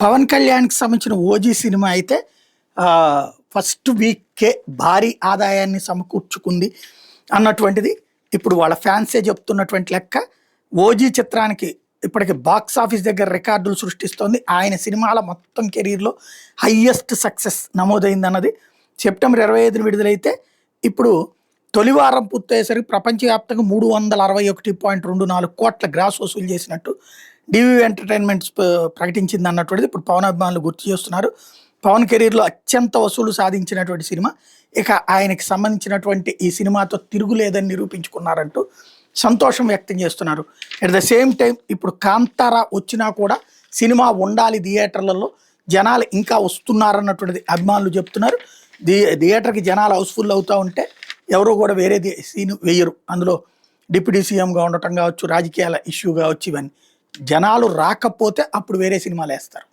పవన్ కళ్యాణ్‌కి సంబంధించిన 'OG' cinema అయితే ఫస్ట్ వీక్‌కే భారీ ఆదాయాన్ని సమకూర్చుకుంది అన్నటువంటిది ఇప్పుడు వాళ్ళ ఫ్యాన్సే చెప్తున్నటువంటి లెక్క. 'ఓజీ' చిత్రానికి ఇప్పటికి బాక్స్ ఆఫీస్ దగ్గర రికార్డులు సృష్టిస్తోంది. ఆయన సినిమాల మొత్తం కెరీర్‌లో హైయెస్ట్ సక్సెస్ నమోదైందన్నది. సెప్టెంబర్ 25న విడుదలైతే ఇప్పుడు తొలి వారం పూర్తయ్యేసరికి ప్రపంచవ్యాప్తంగా 361.24 కోట్ల గ్రాస్ వసూలు చేసినట్టు డివి ఎంటర్టైన్మెంట్స్ ప్రకటించింది అన్నటువంటిది ఇప్పుడు పవన్ అభిమానులు గుర్తు చేస్తున్నారు. పవన్ కెరీర్‌లో అత్యంత వసూలు సాధించినటువంటి సినిమా. ఇక ఆయనకి సంబంధించినటువంటి ఈ సినిమాతో తిరుగులేదని నిరూపించుకున్నారంటూ సంతోషం వ్యక్తం చేస్తున్నారు. అట్ ద సేమ్ టైం ఇప్పుడు 'కాంతార' వచ్చినా కూడా సినిమా ఉండాలి థియేటర్లలో, జనాలు ఇంకా వస్తున్నారన్నటువంటిది అభిమానులు చెప్తున్నారు. థియేటర్‌కి జనాలు హౌస్‌ఫుల్ అవుతా ఉంటే ఎవరు కూడా వేరే సీన్ వేయరు. అందులో డిప్యూటీ సీఎంగా ఉండటం కావచ్చు, రాజకీయాల ఇష్యూ కావచ్చు, ఇవన్నీ జనాలు రాకపోతే అప్పుడు వేరే సినిమాలు వేస్తారు.